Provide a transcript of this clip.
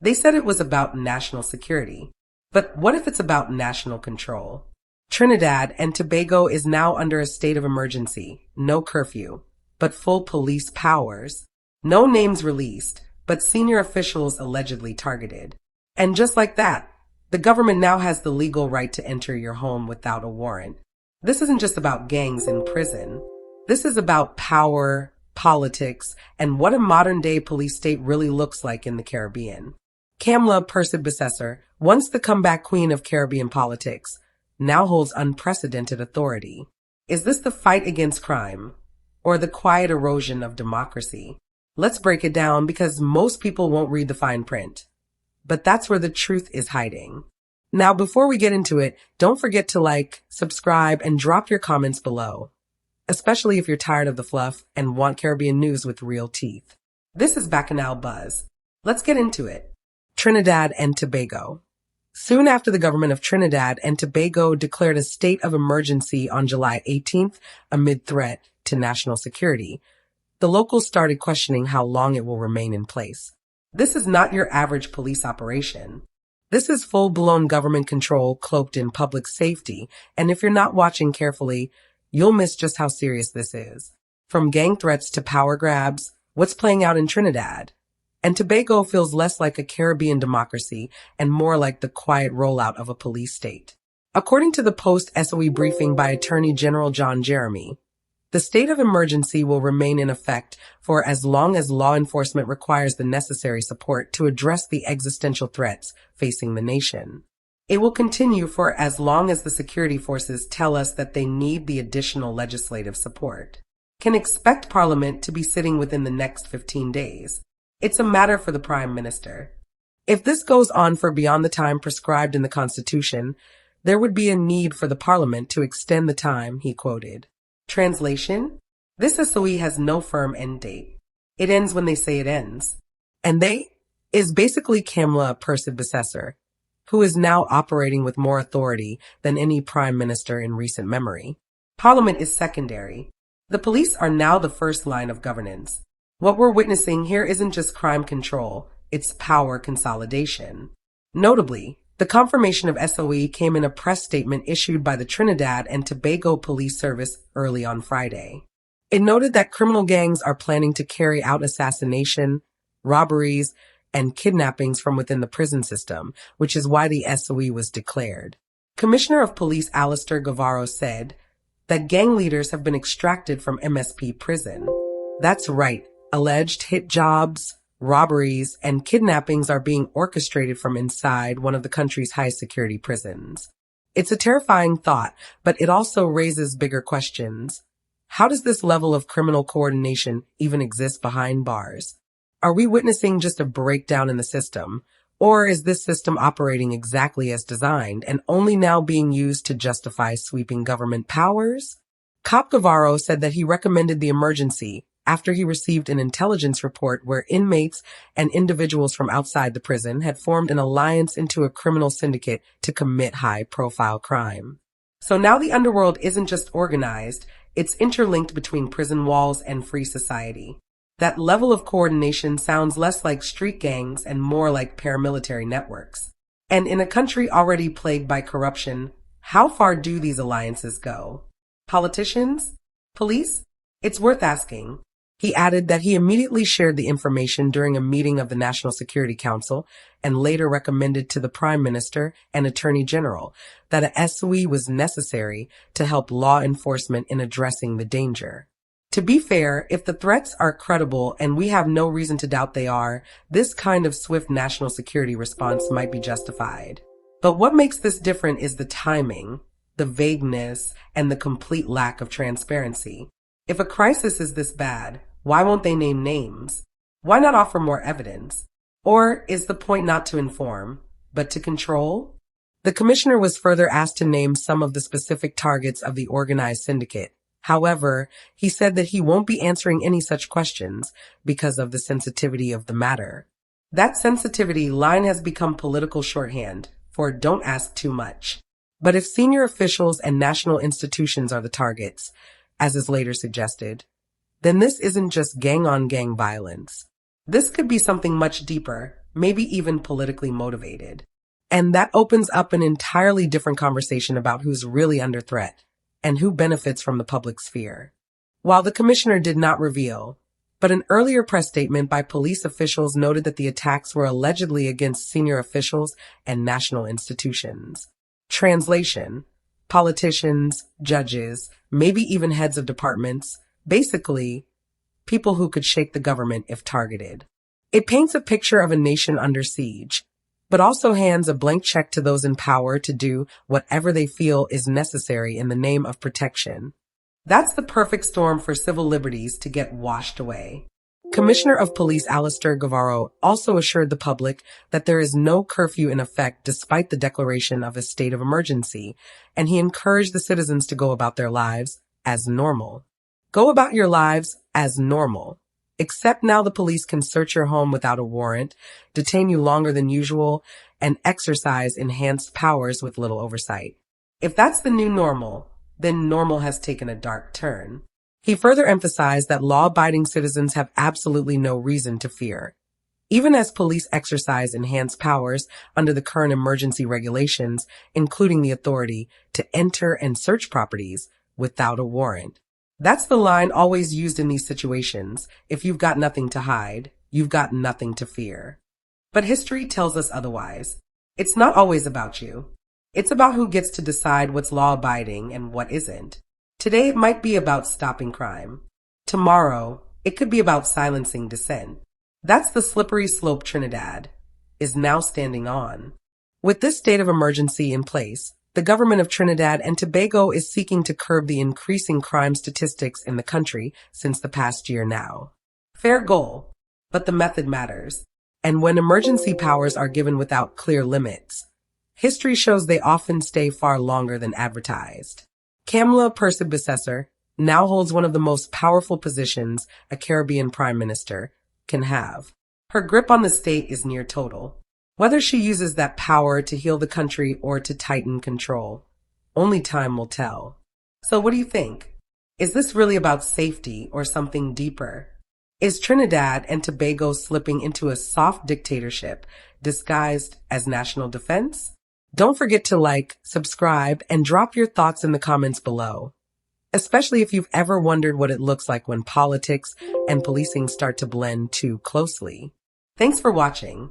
They said it was about national security. But what if it's about national control? Trinidad and Tobago is now under a state of emergency. No curfew, but full police powers. No names released, but senior officials allegedly targeted. And just like that, the government now has the legal right to enter your home without a warrant. This isn't just about gangs in prison. This is about power, politics, and what a modern-day police state really looks like in the Caribbean. Kamla Persib-Besesser, once the comeback queen of Caribbean politics, now holds unprecedented authority. Is this the fight against crime, or the quiet erosion of democracy? Let's break it down because most people won't read the fine print. But that's where the truth is hiding. Now, before we get into it, don't forget to like, subscribe, and drop your comments below, especially if you're tired of the fluff and want Caribbean news with real teeth. This is Bacchanal Buzz. Let's get into it. Trinidad and Tobago. Soon after the government of Trinidad and Tobago declared a state of emergency on July 18th amid threat to national security, the locals started questioning how long it will remain in place. This is not your average police operation. This is full-blown government control cloaked in public safety, and if you're not watching carefully, you'll miss just how serious this is. From gang threats to power grabs, what's playing out in Trinidad? And Tobago feels less like a Caribbean democracy and more like the quiet rollout of a police state. According to the post-SOE briefing by Attorney General John Jeremy, the state of emergency will remain in effect for as long as law enforcement requires the necessary support to address the existential threats facing the nation. It will continue for as long as the security forces tell us that they need the additional legislative support. Can expect Parliament to be sitting within the next 15 days. It's a matter for the Prime Minister. If this goes on for beyond the time prescribed in the Constitution, there would be a need for the Parliament to extend the time, he quoted. Translation: this SOE has no firm end date. It ends when they say it ends. And they is basically Kamla Persib-Besesser, who is now operating with more authority than any Prime Minister in recent memory. Parliament is secondary. The police are now the first line of governance. What we're witnessing here isn't just crime control, it's power consolidation. Notably, the confirmation of SOE came in a press statement issued by the Trinidad and Tobago Police Service early on Friday. It noted that criminal gangs are planning to carry out assassination, robberies, and kidnappings from within the prison system, which is why the SOE was declared. Commissioner of Police Alistair Guevara said that gang leaders have been extracted from MSP prison. That's right. Alleged hit jobs, robberies, and kidnappings are being orchestrated from inside one of the country's highest security prisons. It's a terrifying thought, but it also raises bigger questions. How does this level of criminal coordination even exist behind bars? Are we witnessing just a breakdown in the system, or is this system operating exactly as designed and only now being used to justify sweeping government powers? Cop Guevara said that he recommended the emergency after he received an intelligence report where inmates and individuals from outside the prison had formed an alliance into a criminal syndicate to commit high-profile crime. So now the underworld isn't just organized, it's interlinked between prison walls and free society. That level of coordination sounds less like street gangs and more like paramilitary networks. And in a country already plagued by corruption, how far do these alliances go? Politicians? Police? It's worth asking. He added that he immediately shared the information during a meeting of the National Security Council and later recommended to the Prime Minister and Attorney General that a SOE was necessary to help law enforcement in addressing the danger. To be fair, if the threats are credible and we have no reason to doubt they are, this kind of swift national security response might be justified. But what makes this different is the timing, the vagueness, and the complete lack of transparency. If a crisis is this bad, why won't they name names? Why not offer more evidence? Or is the point not to inform, but to control? The commissioner was further asked to name some of the specific targets of the organized syndicate. However, he said that he won't be answering any such questions because of the sensitivity of the matter. That sensitivity line has become political shorthand for don't ask too much. But if senior officials and national institutions are the targets, as is later suggested, then this isn't just gang-on-gang violence. This could be something much deeper, maybe even politically motivated. And that opens up an entirely different conversation about who's really under threat and who benefits from the public sphere. While the commissioner did not reveal, but an earlier press statement by police officials noted that the attacks were allegedly against senior officials and national institutions. Translation: politicians, judges, maybe even heads of departments, basically, people who could shake the government if targeted. It paints a picture of a nation under siege, but also hands a blank check to those in power to do whatever they feel is necessary in the name of protection. That's the perfect storm for civil liberties to get washed away. Commissioner of Police Alistair Guevara also assured the public that there is no curfew in effect despite the declaration of a state of emergency, and he encouraged the citizens to go about their lives as normal. Go about your lives as normal. Except now the police can search your home without a warrant, detain you longer than usual, and exercise enhanced powers with little oversight. If that's the new normal, then normal has taken a dark turn. He further emphasized that law-abiding citizens have absolutely no reason to fear. Even as police exercise enhanced powers under the current emergency regulations, including the authority to enter and search properties without a warrant. That's the line always used in these situations. If you've got nothing to hide, you've got nothing to fear. But history tells us otherwise. It's not always about you. It's about who gets to decide what's law-abiding and what isn't. Today it might be about stopping crime. Tomorrow, it could be about silencing dissent. That's the slippery slope Trinidad is now standing on. With this state of emergency in place, the government of Trinidad and Tobago is seeking to curb the increasing crime statistics in the country since the past year now. Fair goal, but the method matters. And when emergency powers are given without clear limits, history shows they often stay far longer than advertised. Kamala Persibasessor now holds one of the most powerful positions a Caribbean prime minister can have. Her grip on the state is near total. Whether she uses that power to heal the country or to tighten control, only time will tell. So what do you think? Is this really about safety or something deeper? Is Trinidad and Tobago slipping into a soft dictatorship disguised as national defense? Don't forget to like, subscribe, and drop your thoughts in the comments below, especially if you've ever wondered what it looks like when politics and policing start to blend too closely. Thanks for watching.